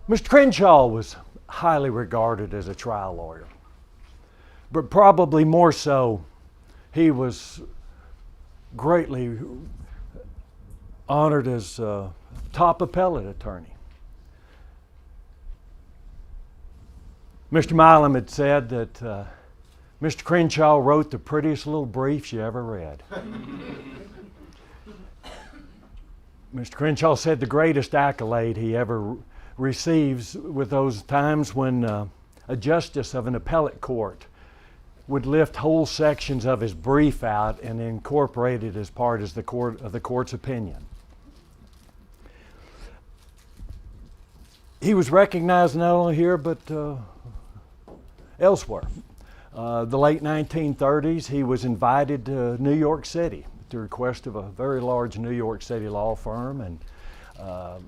Mr. Crenshaw was highly regarded as a trial lawyer, but probably more so, he was greatly honored as a top appellate attorney. Mr. Milam had said that Mr. Crenshaw wrote the prettiest little briefs you ever read. Mr. Crenshaw said the greatest accolade he ever receives with those times when a justice of an appellate court would lift whole sections of his brief out and incorporate it as part of the court's opinion. He was recognized not only here but elsewhere. The late 1930s, he was invited to New York City at the request of a very large New York City law firm, and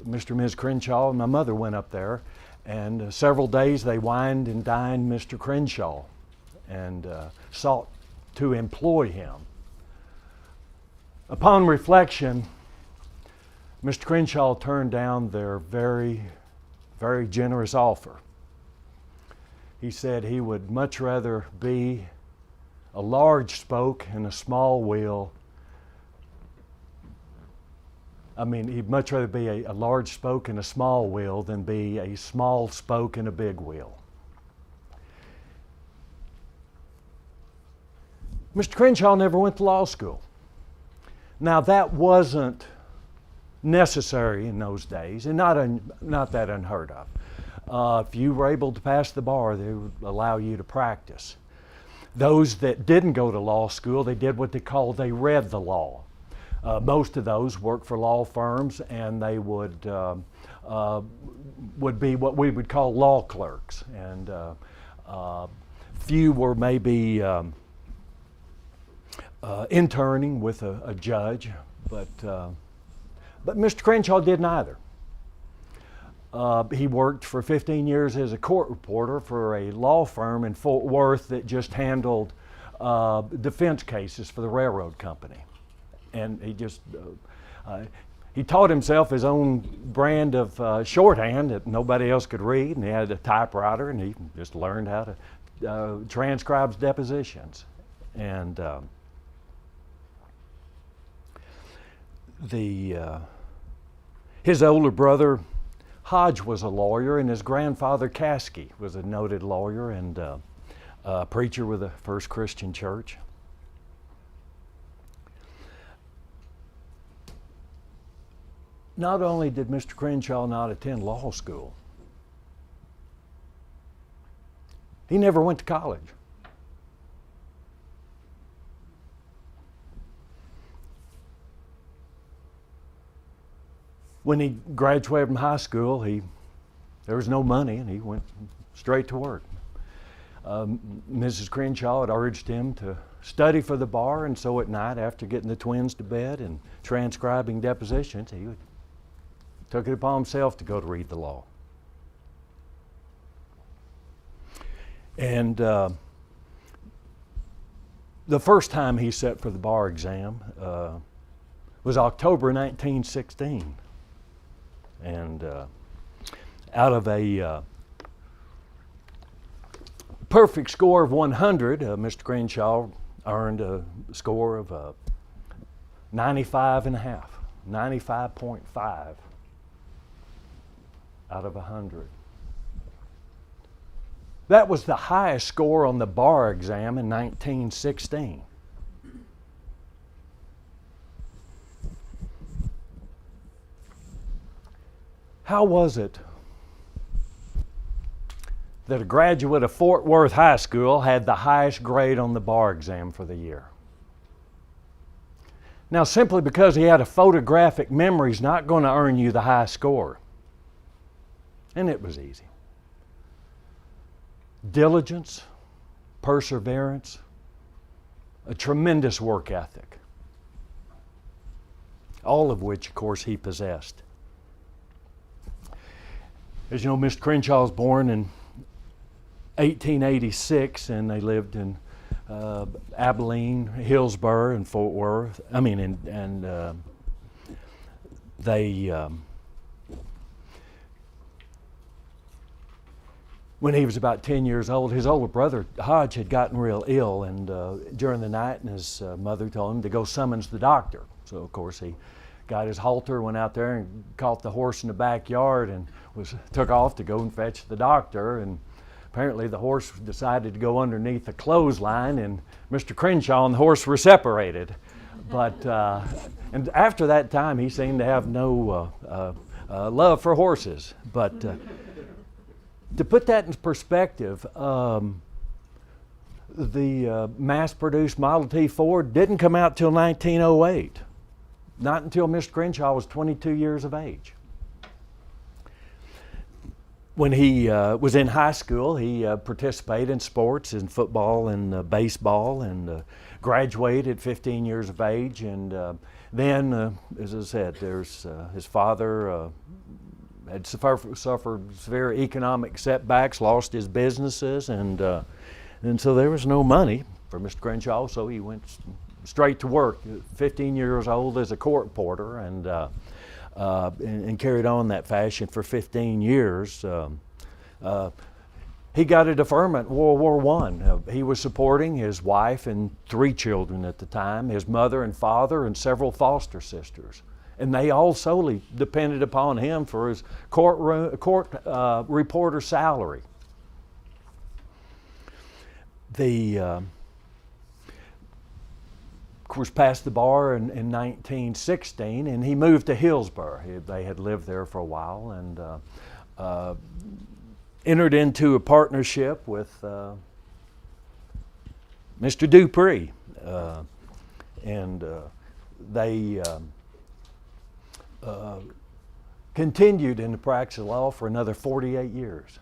Mr. and Ms. Crenshaw and my mother went up there, and several days they wined and dined Mr. Crenshaw and sought to employ him. Upon reflection, Mr. Crenshaw turned down their very, very generous offer. He said he would much rather be a large spoke in a small wheel. He'd much rather be a large spoke in a small wheel than be a small spoke in a big wheel. Mr. Crenshaw never went to law school. Now that wasn't necessary in those days, and not that unheard of. If you were able to pass the bar, they would allow you to practice. Those that didn't go to law school, they did what they read the law. Most of those worked for law firms, and they would be what we would call law clerks, and few were maybe interning with a judge, but Mr. Crenshaw did neither. He worked for 15 years as a court reporter for a law firm in Fort Worth that just handled defense cases for the railroad company. And he taught himself his own brand of shorthand that nobody else could read, and he had a typewriter, and he just learned how to transcribe depositions. And his older brother Hodge was a lawyer, and his grandfather Caskey was a noted lawyer and a preacher with the First Christian Church. Not only did Mr. Crenshaw not attend law school, he never went to college. When he graduated from high school, there was no money, and he went straight to work. Mrs. Crenshaw had urged him to study for the bar, and so at night, after getting the twins to bed and transcribing depositions, he took it upon himself to go to read the law. And the first time he sat for the bar exam was October 1916. And out of a perfect score of 100, Mr. Crenshaw earned a score of 95.5, 95.5 out of 100. That was the highest score on the bar exam in 1916. How was it that a graduate of Fort Worth High School had the highest grade on the bar exam for the year? Now, simply because he had a photographic memory is not going to earn you the high score. And it was easy. Diligence, perseverance, a tremendous work ethic, all of which, of course, he possessed. As you know, Mr. Crenshaw was born in 1886, and they lived in Abilene, Hillsborough, and Fort Worth. when he was about 10 years old, his older brother, Hodge, had gotten real ill, and during the night, and his mother told him to go summons the doctor. So, of course, he got his halter, went out there and caught the horse in the backyard and took off to go and fetch the doctor. And apparently the horse decided to go underneath the clothesline, and Mr. Crenshaw and the horse were separated. But and after that time, he seemed to have no love for horses. But to put that in perspective, the mass-produced Model T Ford didn't come out till 1908. Not until Mr. Crenshaw was 22 years of age. When he was in high school, he participated in sports, in football and baseball, and graduated at 15 years of age. And then, as I said, there's his father had suffered severe economic setbacks, lost his businesses, and so there was no money for Mr. Crenshaw, so he went straight to work, 15 years old as a court reporter, and carried on that fashion for 15 years. He got a deferment in World War I. He was supporting his wife and 3 children at the time, his mother and father, and several foster sisters. And they all solely depended upon him for his court reporter salary. Of course, passed the bar in 1916, and he moved to Hillsborough. They had lived there for a while, and entered into a partnership with Mr. Dupree, and they continued in the practice of law for another 48 years.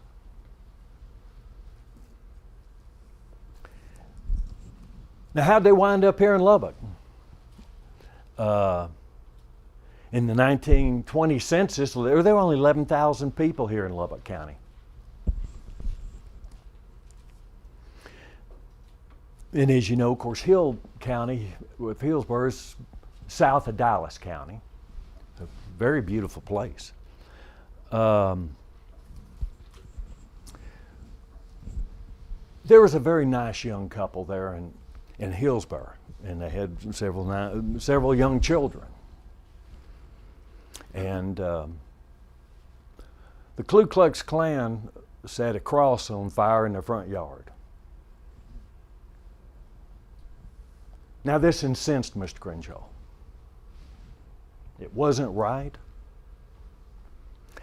Now, how'd they wind up here in Lubbock? In the 1920 census, there were only 11,000 people here in Lubbock County. And as you know, of course, Hill County with Hillsborough is south of Dallas County. It's a very beautiful place. There was a very nice young couple there in Hillsborough, and they had several young children. And the Ku Klux Klan set a cross on fire in their front yard. Now, this incensed Mr. Crenshaw. It wasn't right.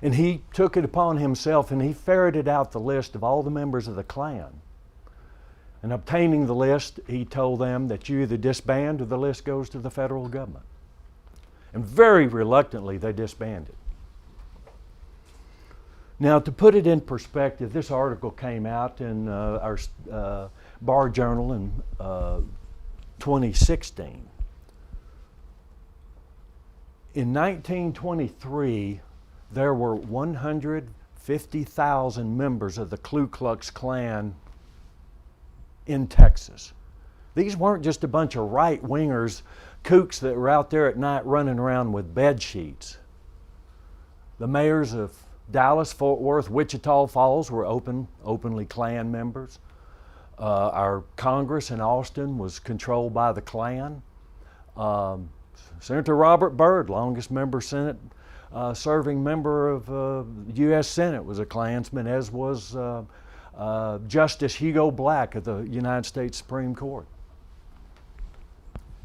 And he took it upon himself, and he ferreted out the list of all the members of the Klan. And obtaining the list, he told them that you either disband or the list goes to the federal government. And very reluctantly, they disbanded. Now, to put it in perspective, this article came out in our Bar Journal in 2016. In 1923, there were 150,000 members of the Ku Klux Klan in Texas. These weren't just a bunch of right-wingers, kooks that were out there at night running around with bed sheets. The mayors of Dallas, Fort Worth, Wichita Falls were openly Klan members. Our Congress in Austin was controlled by the Klan. Senator Robert Byrd, longest member Senate, serving member of the U.S. Senate, was a Klansman, as was Justice Hugo Black of the United States Supreme Court.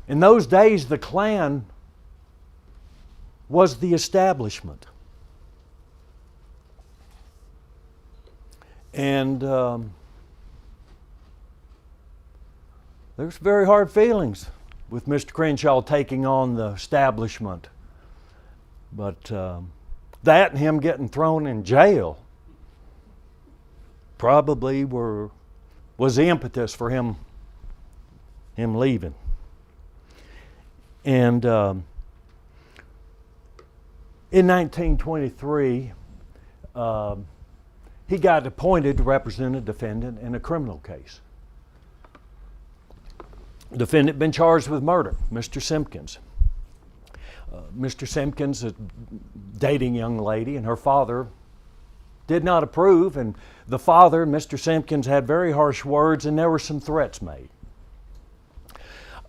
In those days, the Klan was the establishment. And there's very hard feelings with Mr. Crenshaw taking on the establishment. But that and him getting thrown in jail probably was the impetus for him leaving. And in 1923, he got appointed to represent a defendant in a criminal case. The defendant had been charged with murder, Mr. Simpkins. Mr. Simpkins, a dating young lady, and her father did not approve, and the father, Mr. Simpkins, had very harsh words, and there were some threats made.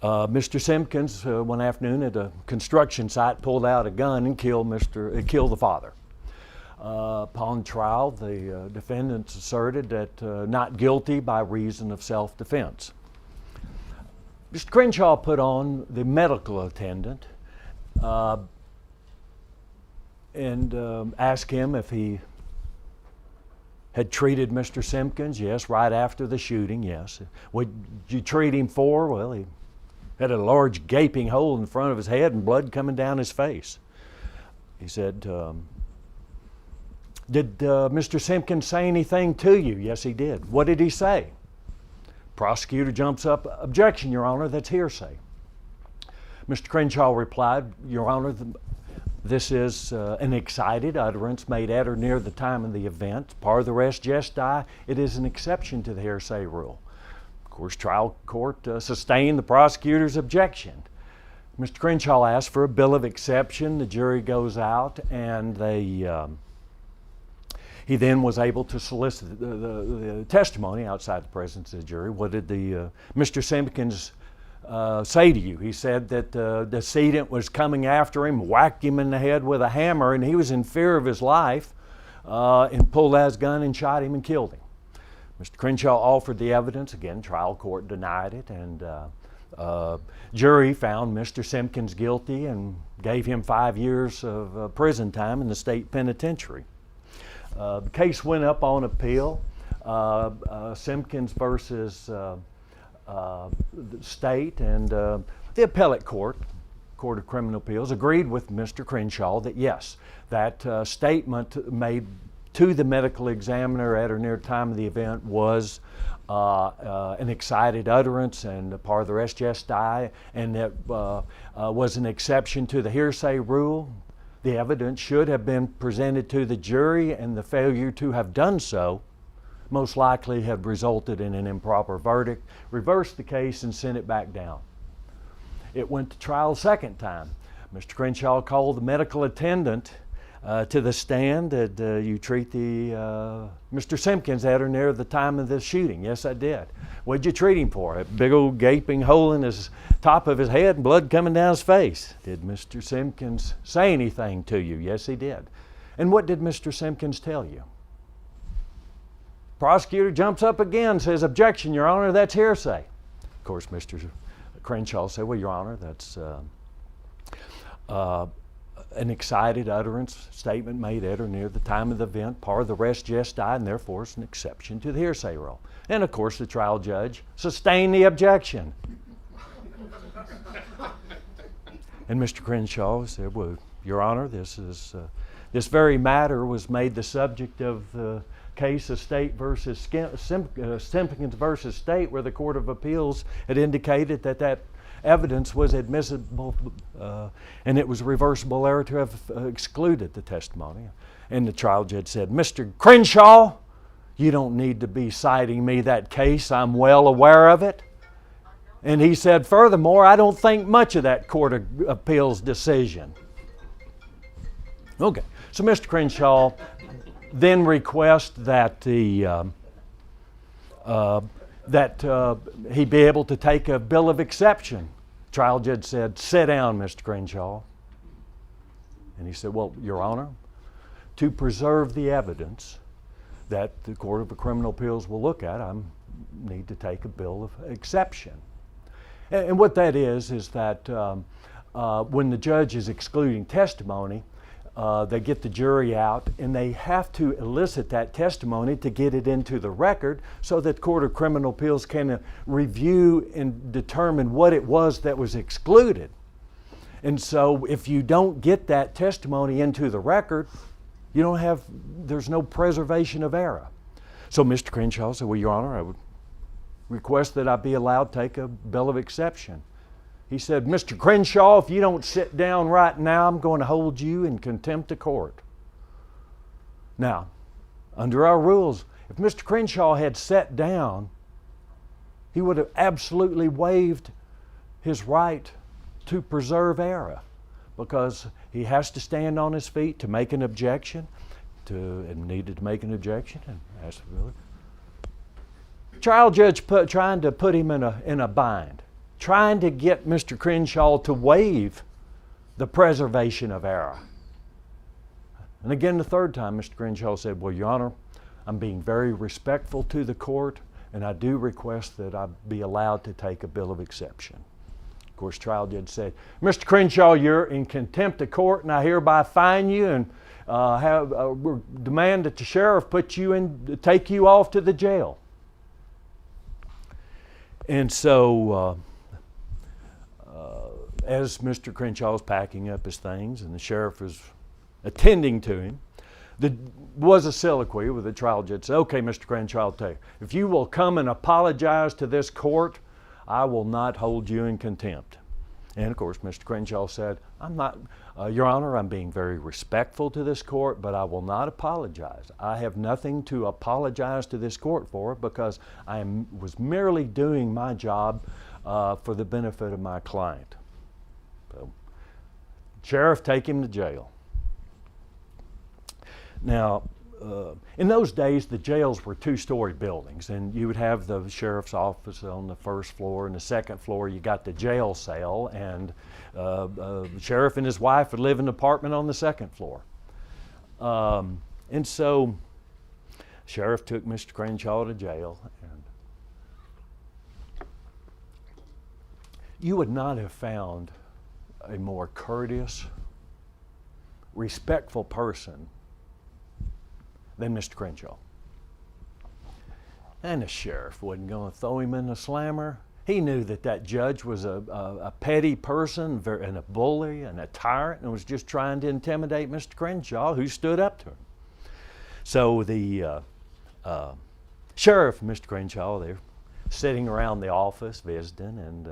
Mr. Simpkins, one afternoon at a construction site, pulled out a gun and killed the father. Upon trial, the defendants asserted that not guilty by reason of self-defense. Mr. Crenshaw put on the medical attendant and asked him if he had treated Mr. Simpkins. Yes, right after the shooting, yes. What did you treat him for? Well, he had a large gaping hole in front of his head and blood coming down his face. He said, did Mr. Simpkins say anything to you? Yes, he did. What did he say? Prosecutor jumps up, objection, Your Honor, that's hearsay. Mr. Crenshaw replied, Your Honor, this is an excited utterance made at or near the time of the event. Par the res gestae, it is an exception to the hearsay rule. Of course, trial court sustained the prosecutor's objection. Mr. Crenshaw asked for a bill of exception. The jury goes out, and he then was able to solicit the testimony outside the presence of the jury. What did Mr. Simpkins say to you? He said that the decedent was coming after him, whacked him in the head with a hammer, and he was in fear of his life and pulled out his gun and shot him and killed him. Mr. Crenshaw offered the evidence. Again, trial court denied it, and jury found Mr. Simpkins guilty and gave him 5 years of prison time in the state penitentiary. The case went up on appeal. Simpkins versus the state, and the appellate court, Court of Criminal Appeals, agreed with Mr. Crenshaw that yes, that statement made to the medical examiner at or near the time of the event was an excited utterance and par the res gestae, and that was an exception to the hearsay rule. The evidence should have been presented to the jury, and the failure to have done so most likely have resulted in an improper verdict. Reversed the case and sent it back down. It went to trial a second time. Mr. Crenshaw called the medical attendant to the stand. Did you treat Mr. Simpkins at or near the time of the shooting? Yes, I did. What did you treat him for? A big old gaping hole in his top of his head and blood coming down his face. Did Mr. Simpkins say anything to you? Yes, he did. And what did Mr. Simpkins tell you? Prosecutor jumps up again, says, objection, Your Honor, that's hearsay. Of course, Mr. Crenshaw said, well, Your Honor, that's an excited utterance, statement made at or near the time of the event, par the res gestae, and therefore it's an exception to the hearsay rule. And of course, the trial judge sustained the objection. And Mr. Crenshaw said, well, Your Honor, this very matter was made the subject of the case of State versus Simpkins versus State, where the Court of Appeals had indicated that evidence was admissible and it was a reversible error to have excluded the testimony. And the trial judge said, Mr. Crenshaw, you don't need to be citing me that case. I'm well aware of it. And he said, furthermore, I don't think much of that Court of Appeals decision. Okay, so Mr. Crenshaw then requests that he be able to take a bill of exception. Trial judge said, sit down, Mr. Crenshaw. And he said, well, Your Honor, to preserve the evidence that the Court of Criminal Appeals will look at, I need to take a bill of exception. And what that is that when the judge is excluding testimony, they get the jury out and they have to elicit that testimony to get it into the record so that the Court of Criminal Appeals can review and determine what it was that was excluded. And so if you don't get that testimony into the record, there's no preservation of error. So Mr. Crenshaw said, well, Your Honor, I would request that I be allowed to take a bill of exception. He said, Mr. Crenshaw, if you don't sit down right now, I'm going to hold you in contempt of court. Now, under our rules, if Mr. Crenshaw had sat down, he would have absolutely waived his right to preserve error, because he has to stand on his feet to make an objection. and needed to make an objection and asked the village. Trial judge trying to put him in a bind, trying to get Mr. Crenshaw to waive the preservation of error. And again, the third time, Mr. Crenshaw said, well, Your Honor, I'm being very respectful to the court, and I do request that I be allowed to take a bill of exception. Of course, trial judge said, Mr. Crenshaw, you're in contempt of court, and I hereby fine you and demand that the sheriff take you off to the jail. And so, as Mr. Crenshaw was packing up his things and the sheriff was attending to him, there was a soliloquy with the trial judge. Said, okay, Mr. Crenshaw, I'll tell you, if you will come and apologize to this court, I will not hold you in contempt. And of course, Mr. Crenshaw said, I'm not, Your Honor, I'm being very respectful to this court, but I will not apologize. I have nothing to apologize to this court for because I was merely doing my job for the benefit of my client. So, sheriff, take him to jail. Now, in those days, the jails were two-story buildings, and you would have the sheriff's office on the first floor, and the second floor you got the jail cell, and the sheriff and his wife would live in an apartment on the second floor. And so, sheriff took Mr. Crenshaw to jail, and you would not have found a more courteous, respectful person than Mr. Crenshaw. And the sheriff wasn't going to throw him in the slammer. He knew that judge was a petty person and a bully and a tyrant and was just trying to intimidate Mr. Crenshaw, who stood up to him. So the sheriff and Mr. Crenshaw, they're sitting around the office visiting, and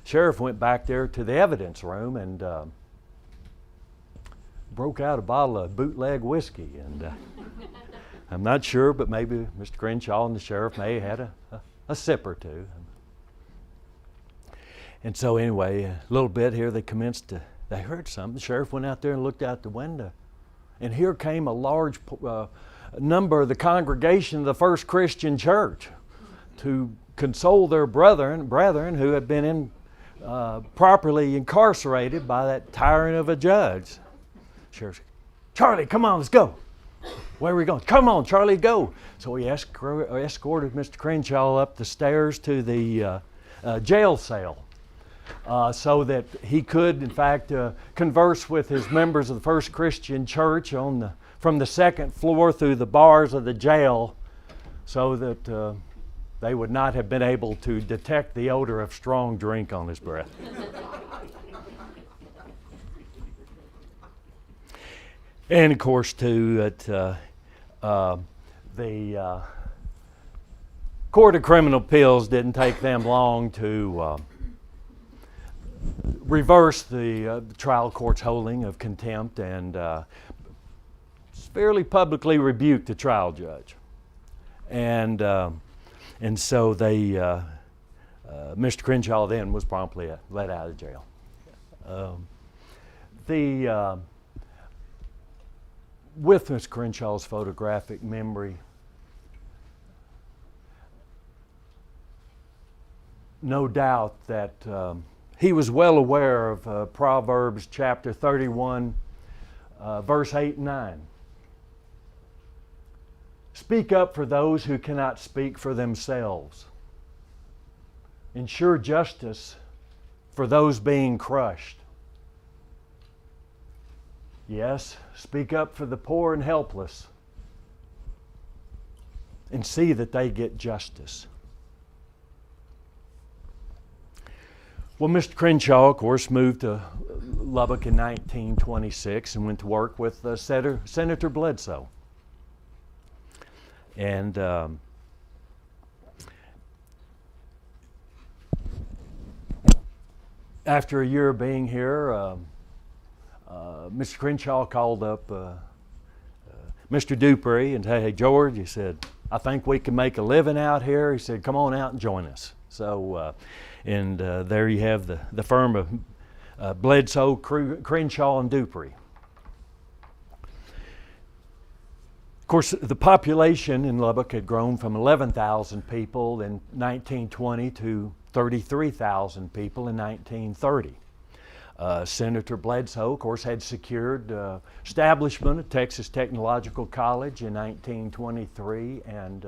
sheriff went back there to the evidence room and broke out a bottle of bootleg whiskey, and I'm not sure, but maybe Mr. Crenshaw and the sheriff may have had a sip or two. And so anyway, a little bit here, they heard something. The sheriff went out there and looked out the window, and here came a large number of the congregation of the First Christian Church to console their brethren who had been properly incarcerated by that tyrant of a judge. Sheriff said, Charlie, come on, let's go. Where are we going? Come on, Charlie, go. So he escorted Mr. Crenshaw up the stairs to the jail cell so that he could, in fact, converse with his members of the First Christian Church from the second floor through the bars of the jail so that they would not have been able to detect the odor of strong drink on his breath. And of course, too, the Court of Criminal Appeals didn't take them long to reverse the trial court's holding of contempt and fairly publicly rebuked the trial judge. And so Mr. Crenshaw then was promptly let out of jail. With Mr. Crenshaw's photographic memory, no doubt that he was well aware of Proverbs chapter 31, verse 8 and 9. Speak up for those who cannot speak for themselves. Ensure justice for those being crushed. Yes, speak up for the poor and helpless and see that they get justice. Well, Mr. Crenshaw, of course, moved to Lubbock in 1926 and went to work with Senator Bledsoe. And after a year of being here, Mr. Crenshaw called up Mr. Dupree and said, hey, George, he said, I think we can make a living out here. He said, come on out and join us. So, there you have the firm of Bledsoe, Crenshaw, and Dupree. Of course, the population in Lubbock had grown from 11,000 people in 1920 to 33,000 people in 1930. Senator Bledsoe, of course, had secured establishment of Texas Technological College in 1923, and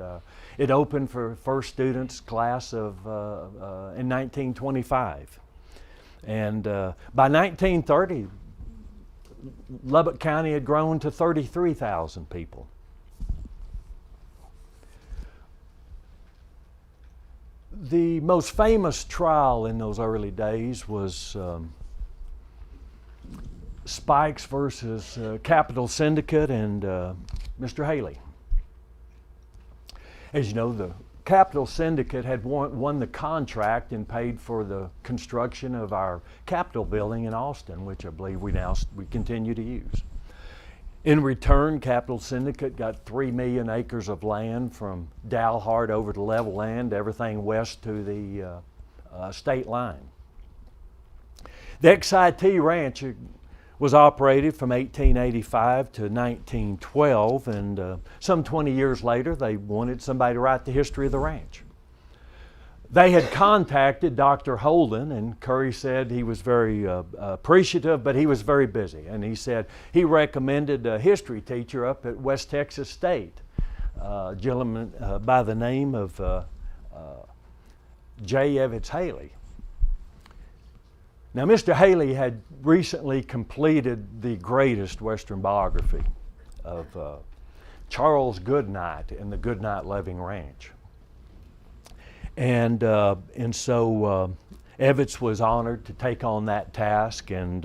it opened for first students class of in 1925. And by 1930, Lubbock County had grown to 33,000 people. The most famous trial in those early days was Spikes versus Capital Syndicate and Mr. Haley. As you know, the Capital Syndicate had won the contract and paid for the construction of our Capitol building in Austin, which I believe we continue to use. In return, Capital Syndicate got 3 million acres of land from Dalhart over to Level Land, everything west to the state line. The XIT Ranch was operated from 1885 to 1912, and some 20 years later, they wanted somebody to write the history of the ranch. They had contacted Dr. Holden, and Curry said he was very appreciative, but he was very busy. And he said he recommended a history teacher up at West Texas State, a gentleman by the name of J. Evans Haley. Now, Mr. Haley had recently completed the greatest Western biography of Charles Goodnight and the Goodnight Loving Ranch. And so Evans was honored to take on that task and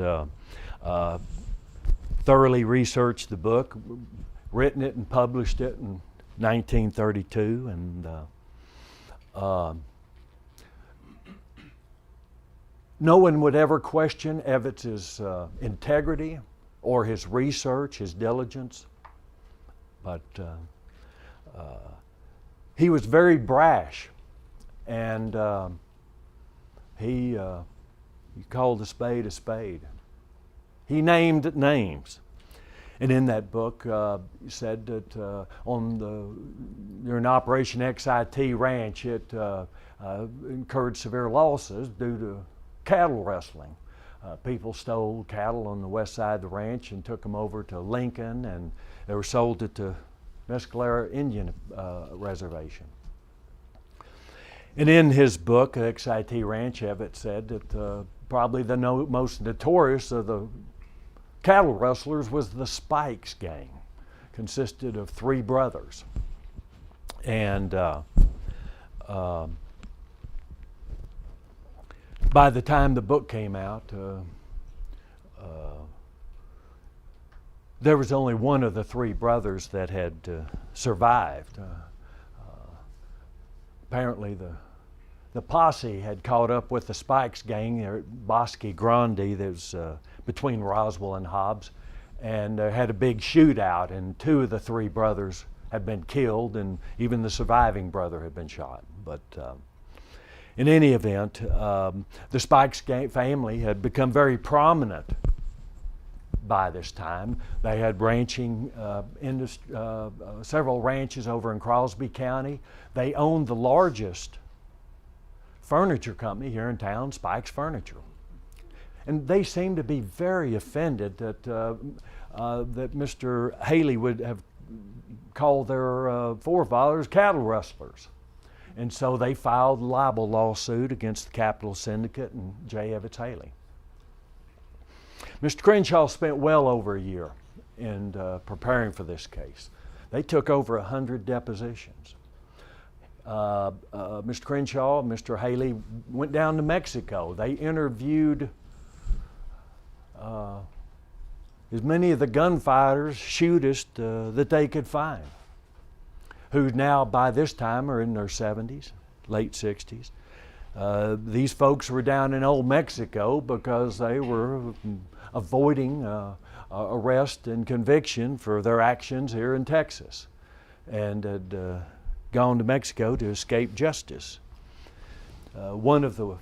thoroughly researched the book, written it and published it in 1932. And no one would ever question Evans's integrity or his research, his diligence, but he was very brash. And he called a spade a spade. He named names. And in that book, he said that during Operation XIT Ranch, it incurred severe losses due to cattle rustling. People stole cattle on the west side of the ranch and took them over to Lincoln, and they were sold at the Mescalera Indian Reservation. And in his book, XIT Ranch, Evans said that probably the most notorious of the cattle rustlers was the Spikes gang. Consisted of 3 brothers. And by the time the book came out, there was only one of the 3 brothers that had survived. Apparently the posse had caught up with the Spikes gang there at Bosque Grande that was between Roswell and Hobbs, and had a big shootout, and 2 of the 3 brothers had been killed, and even the surviving brother had been shot. But in any event, the Spikes family had become very prominent by this time. They had ranching several ranches over in Crosby County. They owned the largest furniture company here in town, Spikes Furniture. And they seemed to be very offended that that Mr. Haley would have called their forefathers cattle rustlers. And so they filed a libel lawsuit against the Capital Syndicate and J. Evans Haley. Mr. Crenshaw spent well over a year in preparing for this case. They took over 100 depositions. Mr. Crenshaw and Mr. Haley went down to Mexico. They interviewed as many of the gunfighters, shootist that they could find, who now by this time are in their 70s, late 60s. These folks were down in old Mexico because they were avoiding arrest and conviction for their actions here in Texas, and had gone to Mexico to escape justice. One of the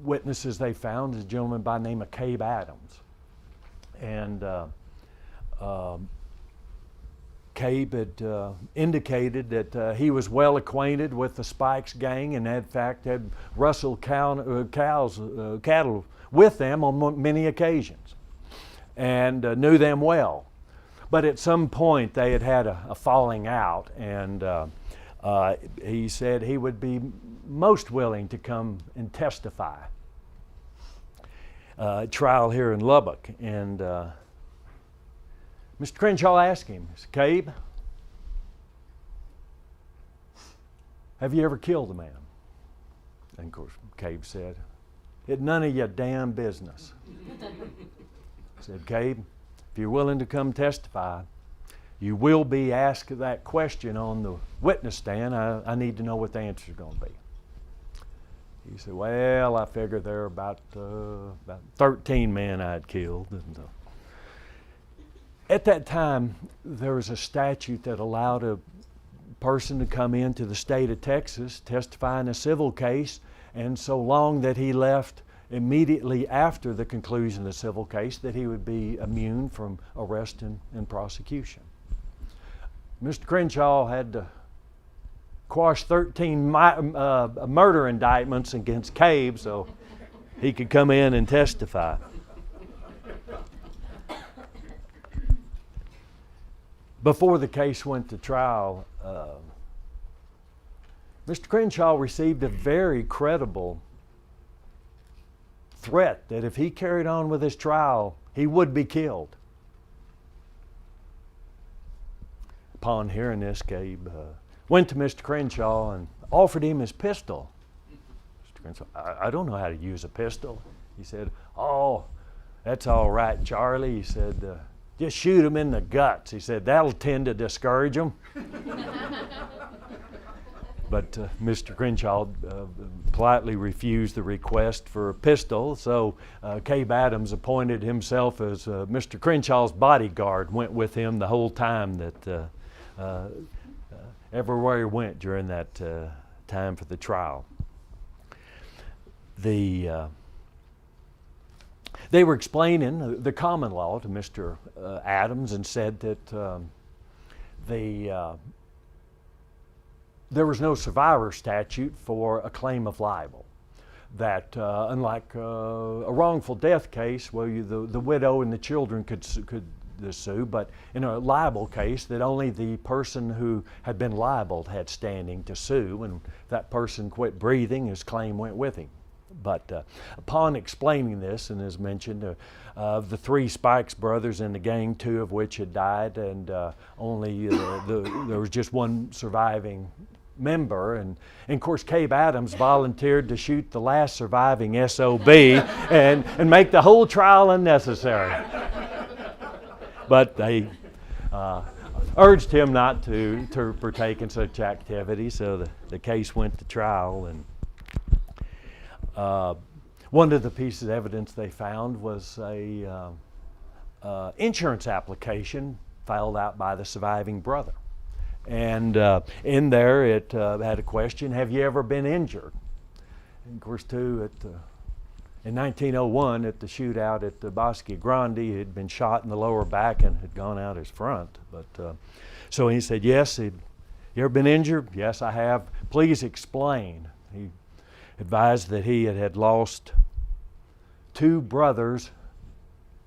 witnesses they found is a gentleman by the name of Cabe Adams. And Cabe Cabe had indicated that he was well acquainted with the Spikes gang and in fact had rustled cattle with them on many occasions and knew them well. But at some point they had had a falling out, and he said he would be most willing to come and testify trial here in Lubbock. And Mr. Crenshaw asked him, Cabe, have you ever killed a man? And of course, Cabe said, it's none of your damn business. He said, Cabe, if you're willing to come testify, you will be asked that question on the witness stand. I need to know what the answer is going to be. He said, well, I figured there were about 13 men I'd killed. And, at that time, there was a statute that allowed a person to come into the state of Texas, testify in a civil case, and so long that he left immediately after the conclusion of the civil case, that he would be immune from arrest and prosecution. Mr. Crenshaw had to quash 13 murder indictments against Cabe so he could come in and testify. Before the case went to trial, Mr. Crenshaw received a very credible threat that if he carried on with his trial, he would be killed. Upon hearing this, Cabe went to Mr. Crenshaw and offered him his pistol. Mr. Crenshaw, I don't know how to use a pistol. He said, oh, that's all right, Charlie. He said, just shoot him in the guts. He said, that'll tend to discourage him. But Mr. Crenshaw politely refused the request for a pistol, so Cabe Adams appointed himself as Mr. Crenshaw's bodyguard, went with him the whole time that everywhere he went during that time for the trial. They were explaining the common law to Mr. Adams and said that there was no survivor statute for a claim of libel. That unlike a wrongful death case, where the widow and the children could sue, but in a libel case, that only the person who had been libeled had standing to sue, and if that person quit breathing, his claim went with him. But upon explaining this, and as mentioned, of the 3 Spikes brothers in the gang, 2 of which had died, and only there was just one surviving member, and of course Cabe Adams volunteered to shoot the last surviving SOB and make the whole trial unnecessary. But they urged him not to partake in such activity, so the case went to trial. And one of the pieces of evidence they found was a insurance application filed out by the surviving brother. And in there it had a question, have you ever been injured? And of course, too, in 1901 at the shootout at the Bosque Grande, he had been shot in the lower back and had gone out his front. But so he said, yes, you ever been injured? Yes, I have. Please explain. He advised that he had lost 2 brothers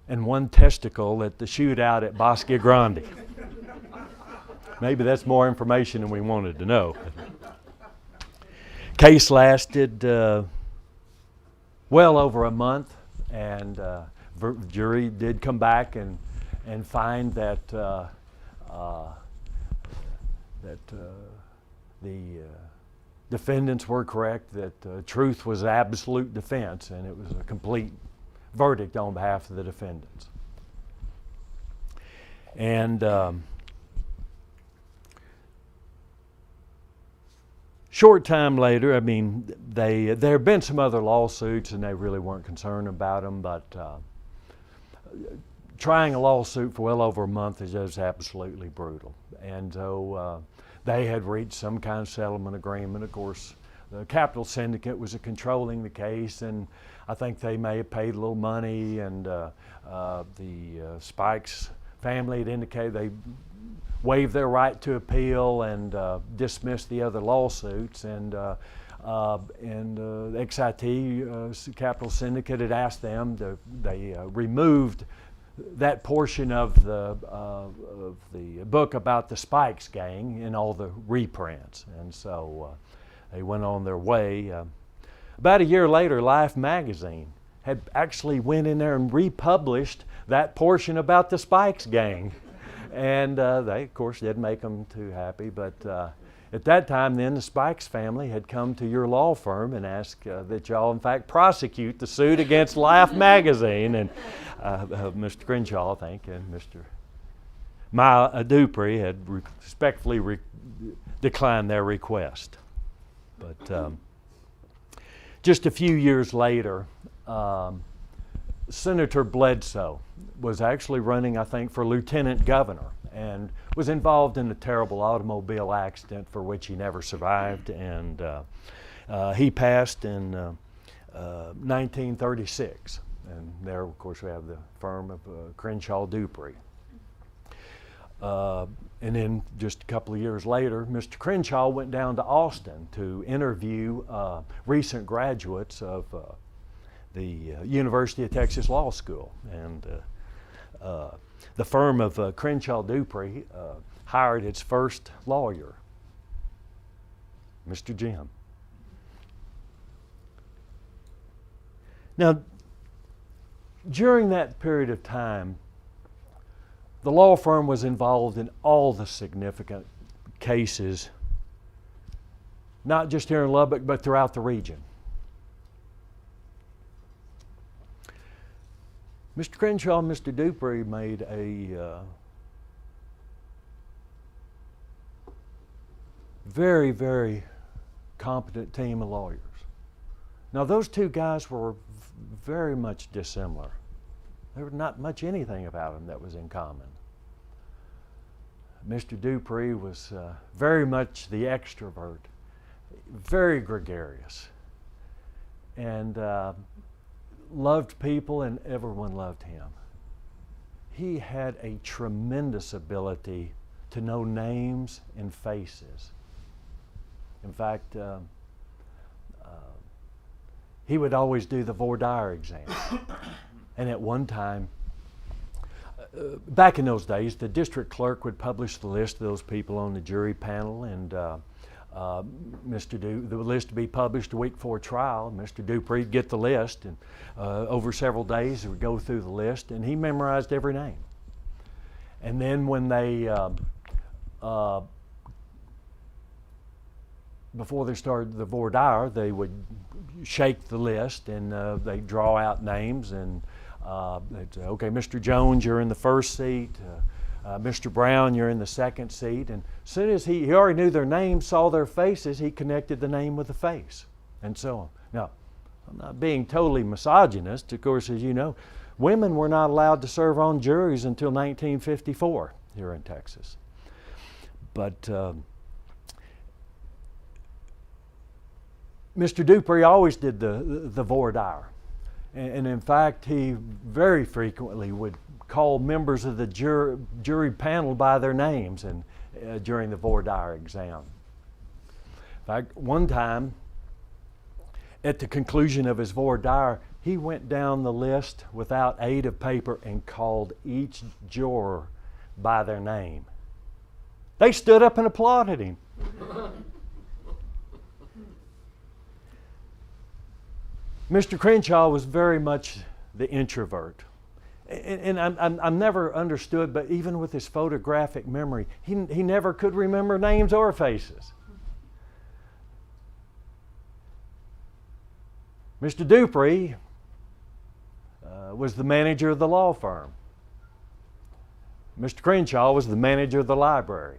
and 1 testicle at the shootout at Bosque Grande. Maybe that's more information than we wanted to know. Case lasted well over a month, and the jury did come back and find that the defendants were correct, that truth was absolute defense, and it was a complete verdict on behalf of the defendants. And short time later, I mean, there have been some other lawsuits, and they really weren't concerned about them, but trying a lawsuit for well over a month is just absolutely brutal. And so they had reached some kind of settlement agreement. Of course, the Capital Syndicate was controlling the case, and I think they may have paid a little money, and the Spikes family had indicated they waive their right to appeal and dismiss the other lawsuits. And the XIT Capital Syndicate had asked them they removed that portion of the book about the Spikes gang in all the reprints. And so they went on their way. About a year later, Life magazine had actually went in there and republished that portion about the Spikes gang. And they, of course, didn't make them too happy. But at that time, then, the Spikes family had come to your law firm and asked that y'all, in fact, prosecute the suit against Life magazine. And Mr. Crenshaw, I think, and Mr. Dupree had respectfully declined their request. But just a few years later, Senator Bledsoe was actually running, I think, for lieutenant governor and was involved in a terrible automobile accident for which he never survived. And he passed in 1936. And there, of course, we have the firm of Crenshaw Dupree. And then just a couple of years later, Mr. Crenshaw went down to Austin to interview recent graduates of the University of Texas Law School. And the firm of Crenshaw Dupree hired its first lawyer, Mr. Jim. Now, during that period of time, the law firm was involved in all the significant cases, not just here in Lubbock, but throughout the region. Mr. Crenshaw and Mr. Dupree made a very, very competent team of lawyers. Now, those two guys were very much dissimilar. There was not much anything about them that was in common. Mr. Dupree was very much the extrovert, very gregarious, and loved people, and everyone loved him. He had a tremendous ability to know names and faces. In fact, he would always do the voir dire exam. And at one time, back in those days, the district clerk would publish the list of those people on the jury panel, and the list to be published a week before trial. Mr. Dupree would get the list, and over several days he would go through the list, and he memorized every name. And then when they, before they started the voir dire, they would shake the list, and they'd draw out names, and they'd say, okay, Mr. Jones, you're in the first seat. Mr. Brown, you're in the second seat. And as soon as he already knew their names, saw their faces, he connected the name with the face, and so on. Now, I'm not being totally misogynist. Of course, as you know, women were not allowed to serve on juries until 1954 here in Texas. But Mr. Dupree always did the voir dire. And in fact, he very frequently would call members of the jury panel by their names and during the voir dire exam. In fact, one time, at the conclusion of his voir dire, he went down the list without aid of paper and called each juror by their name. They stood up and applauded him. Mr. Crenshaw was very much the introvert. And I'm never understood, but even with his photographic memory, he never could remember names or faces. Mr. Dupree was the manager of the law firm. Mr. Crenshaw was the manager of the library.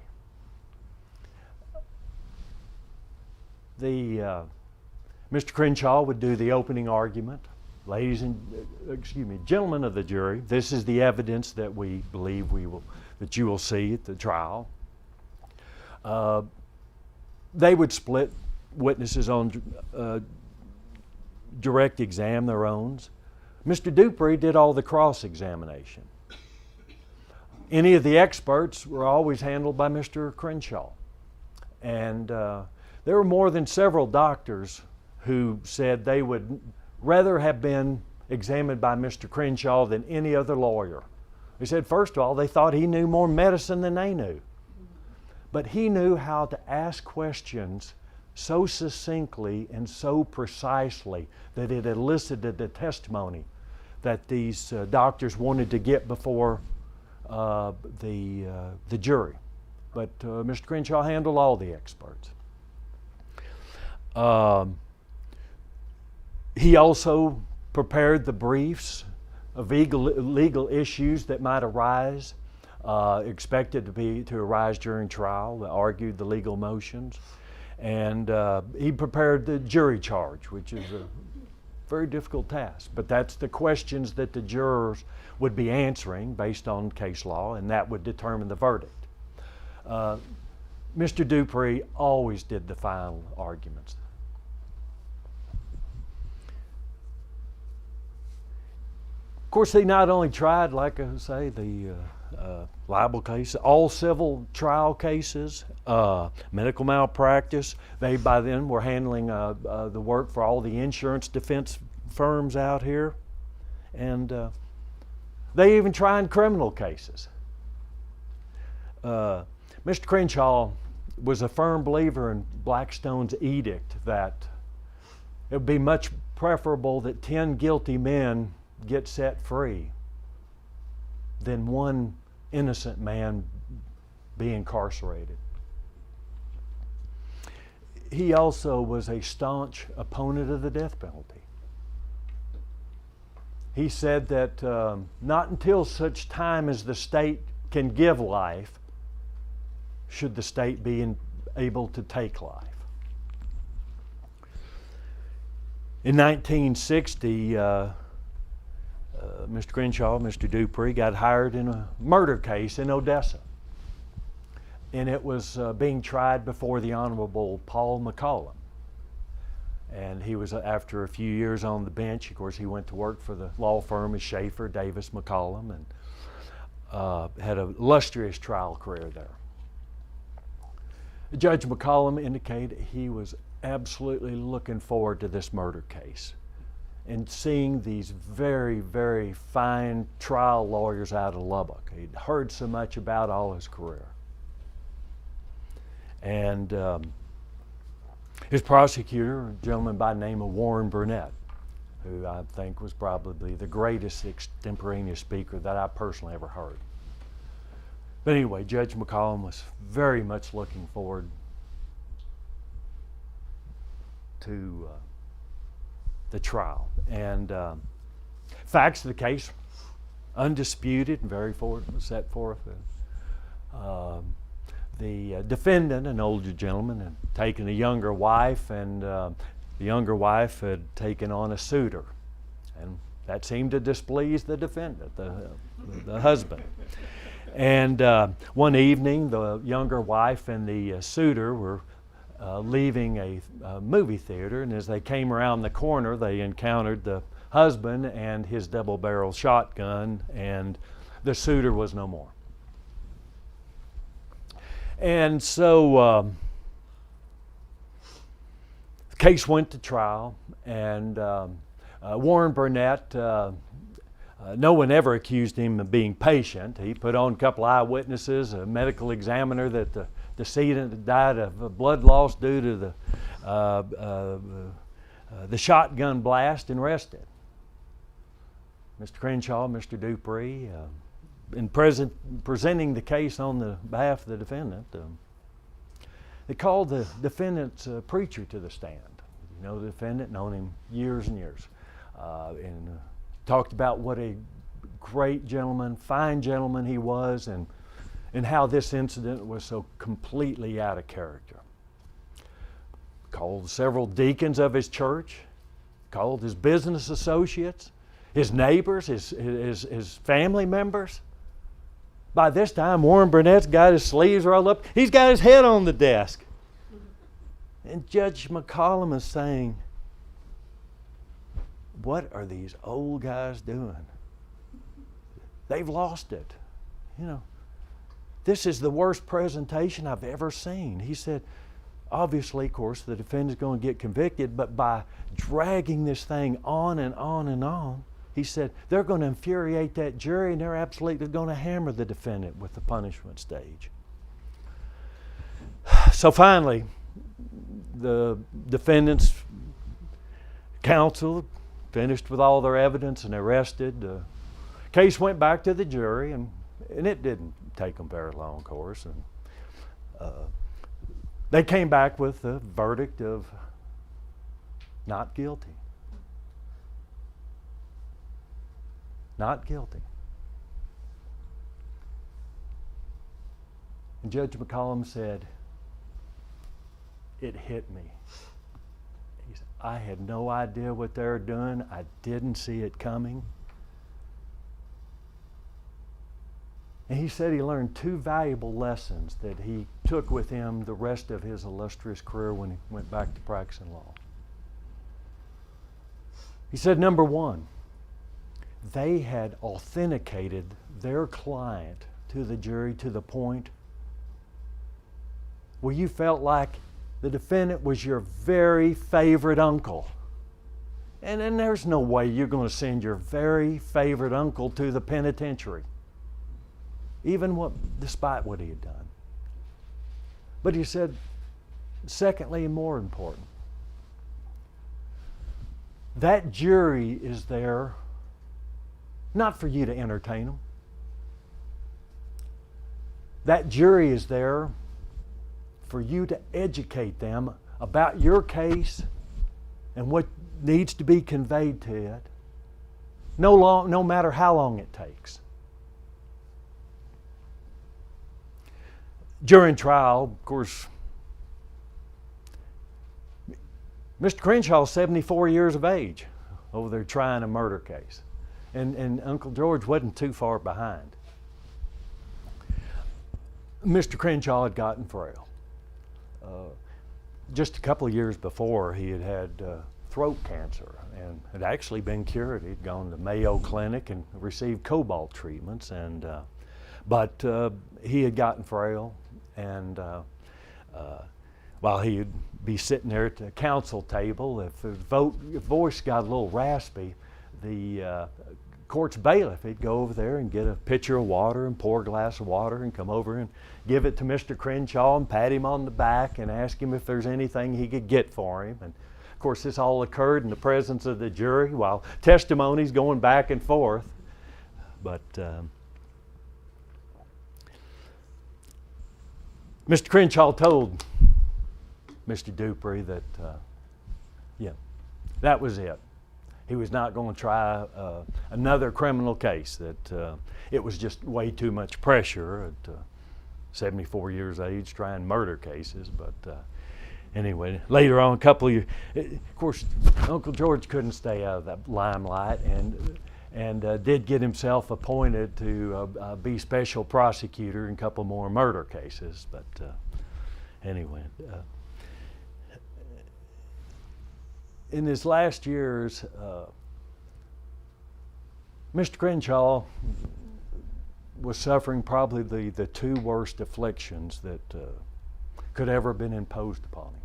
Mr. Crenshaw would do the opening argument. Ladies and gentlemen of the jury, this is the evidence that we believe that you will see at the trial. They would split witnesses on direct exam, their own. Mr. Dupree did all the cross-examination. Any of the experts were always handled by Mr. Crenshaw. And there were more than several doctors who said they would rather have been examined by Mr. Crenshaw than any other lawyer. They said, first of all, they thought he knew more medicine than they knew. But he knew how to ask questions so succinctly and so precisely that it elicited the testimony that these doctors wanted to get before the jury. But Mr. Crenshaw handled all the experts. He also prepared the briefs of legal issues that might arise, expected to arise during trial, argued the legal motions, and he prepared the jury charge, which is a very difficult task. But that's the questions that the jurors would be answering based on case law, and that would determine the verdict. Mr. Dupree always did the final arguments. Of course, he not only tried, like I say, the libel cases, all civil trial cases, medical malpractice. They by then were handling the work for all the insurance defense firms out here. And they even tried criminal cases. Mr. Crenshaw was a firm believer in Blackstone's edict that it would be much preferable that 10 guilty men get set free than one innocent man be incarcerated. He also was a staunch opponent of the death penalty. He said that not until such time as the state can give life should the state be able to take life. In 1960, Mr. Crenshaw, Mr. Dupree, got hired in a murder case in Odessa. And it was being tried before the Honorable Paul McCollum. And he was, after a few years on the bench, of course, he went to work for the law firm of Schaefer, Davis, McCollum, and had a illustrious trial career there. Judge McCollum indicated he was absolutely looking forward to this murder case and seeing these very, very fine trial lawyers out of Lubbock. He'd heard so much about all his career. And his prosecutor, a gentleman by the name of Warren Burnett, who I think was probably the greatest extemporaneous speaker that I personally ever heard. But anyway, Judge McCollum was very much looking forward to the trial. And facts of the case, undisputed and very set forth. The defendant, an older gentleman, had taken a younger wife, and the younger wife had taken on a suitor. And that seemed to displease the defendant, the husband. And one evening, the younger wife and the suitor were leaving a movie theater, and as they came around the corner, they encountered the husband and his double-barrel shotgun, and the suitor was no more. And so the case went to trial, and Warren Burnett, no one ever accused him of being patient. He put on a couple of eyewitnesses, a medical examiner that the decedent had died of blood loss due to the shotgun blast, and rested. Mr. Crenshaw, Mr. Dupree, in presenting the case on the behalf of the defendant, they called the defendant's preacher to the stand. You know the defendant, known him years and years, and talked about what a great gentleman, fine gentleman he was, and how this incident was so completely out of character. Called several deacons of his church, called his business associates, his neighbors, his family members. By this time, Warren Burnett's got his sleeves rolled up. He's got his head on the desk. And Judge McCollum is saying, what are these old guys doing? They've lost it. You know, this is the worst presentation I've ever seen. He said, obviously, of course, the defendant's going to get convicted, but by dragging this thing on and on and on, he said, they're going to infuriate that jury and they're absolutely going to hammer the defendant with the punishment stage. So finally, the defendant's counsel finished with all their evidence and arrested. The case went back to the jury, and it didn't take them very long, of course. And they came back with a verdict of not guilty. Not guilty. And Judge McCollum said, it hit me. He said, I had no idea what they were doing. I didn't see it coming. And he said he learned two valuable lessons that he took with him the rest of his illustrious career when he went back to practicing law. He said, number one, they had authenticated their client to the jury to the point where you felt like the defendant was your very favorite uncle. And there's no way you're going to send your very favorite uncle to the penitentiary, despite what he had done. But he said, secondly, and more important, that jury is there not for you to entertain them. That jury is there for you to educate them about your case and what needs to be conveyed to it, no matter how long it takes. During trial, of course, Mr. Crenshaw is 74 years of age over there trying a murder case. And Uncle George wasn't too far behind. Mr. Crenshaw had gotten frail. Just a couple of years before, he had had throat cancer and had actually been cured. He'd gone to Mayo Clinic and received cobalt treatments, but he had gotten frail, and while he'd be sitting there at the counsel table, if his voice got a little raspy, the court's bailiff, he'd go over there and get a pitcher of water and pour a glass of water and come over and give it to Mr. Crenshaw and pat him on the back and ask him if there's anything he could get for him. And of course, this all occurred in the presence of the jury while testimony's going back and forth. But Mr. Crenshaw told Mr. Dupree that, that was it. He was not going to try another criminal case, that it was just way too much pressure at 74 years of age trying murder cases. But anyway, later on, a couple of years, of course, Uncle George couldn't stay out of that limelight and did get himself appointed to be special prosecutor in a couple more murder cases. But anyway, in his last years, Mr. Crenshaw was suffering probably the two worst afflictions that could ever have been imposed upon him.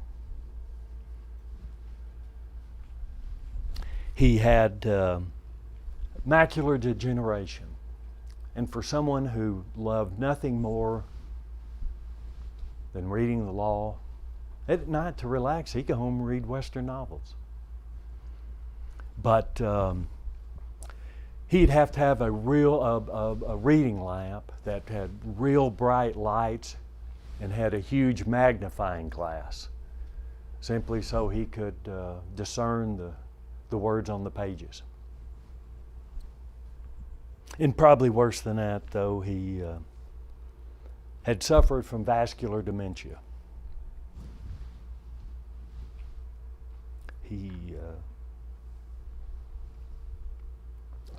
He had macular degeneration, and for someone who loved nothing more than reading the law, at night to relax, he'd go home and read Western novels. But he'd have to have a reading lamp that had real bright lights and had a huge magnifying glass, simply so he could discern the words on the pages. And probably worse than that, though, he had suffered from vascular dementia. He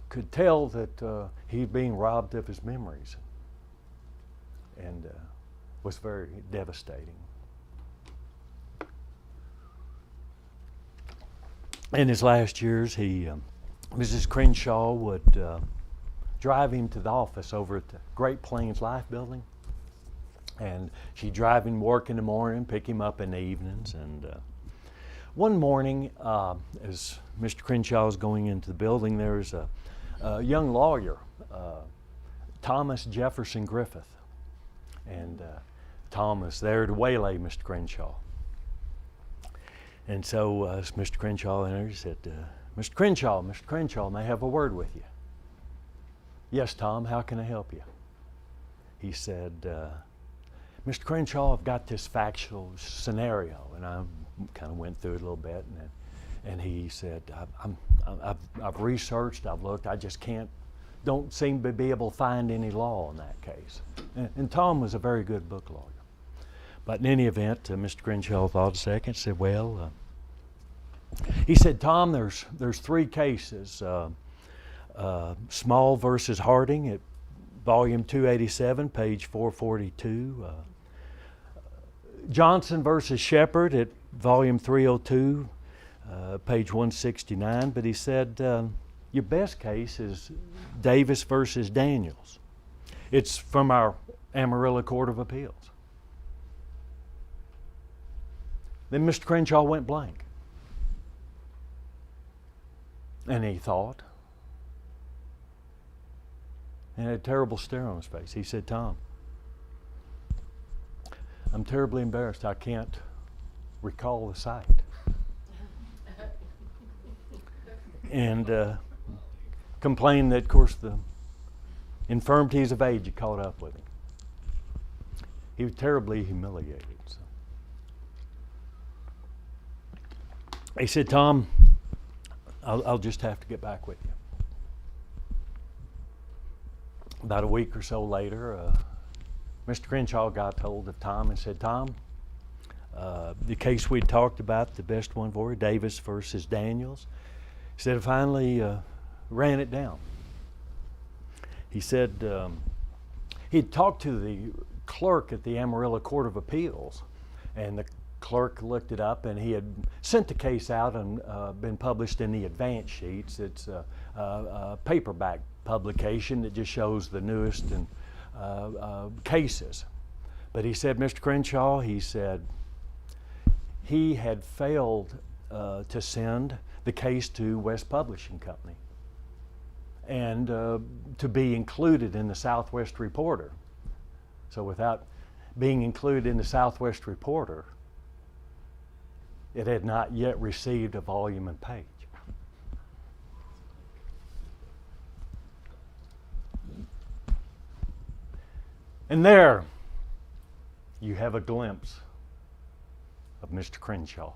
could tell that he's being robbed of his memories, and was very devastating. In his last years, Mrs. Crenshaw would drive him to the office over at the Great Plains Life Building, And she'd drive him to work in the morning, pick him up in the evenings. And one morning, as Mr. Crenshaw was going into the building, there was a young lawyer, Thomas Jefferson Griffith. And Tom was there to waylay Mr. Crenshaw. And so as Mr. Crenshaw entered, he said, Mr. Crenshaw, may I have a word with you? Yes, Tom, how can I help you? He said, Mr. Crenshaw, I've got this factual scenario. And I kind of went through it a little bit. And he said, I've researched, I've looked, I just don't seem to be able to find any law in that case. And Tom was a very good book lawyer. But in any event, Mr. Crenshaw thought a second, said, well, he said, Tom, there's three cases. Small versus Harding at volume 287, page 442. Johnson versus Shepard at volume 302, page 169. But he said, your best case is Davis versus Daniels. It's from our Amarillo Court of Appeals. Then Mr. Crenshaw went blank. And he thought, and had a terrible stare on his face. He said, Tom, I'm terribly embarrassed. I can't recall the site. And complained that, of course, the infirmities of age had caught up with him. He was terribly humiliated. So. He said, Tom, I'll just have to get back with you. About a week or so later, Mr. Crenshaw got hold of Tom and said, Tom, the case we'd talked about, the best one for you, Davis versus Daniels, he said, I finally ran it down. He said he'd talked to the clerk at the Amarillo Court of Appeals, and the clerk looked it up, and he had sent the case out and been published in the advance sheets. It's a paperback publication that just shows the newest and cases. But he said, Mr. Crenshaw, he said he had failed to send the case to West Publishing Company and to be included in the Southwest Reporter. So without being included in the Southwest Reporter, it had not yet received a volume and page. And there you have a glimpse of Mr. Crenshaw.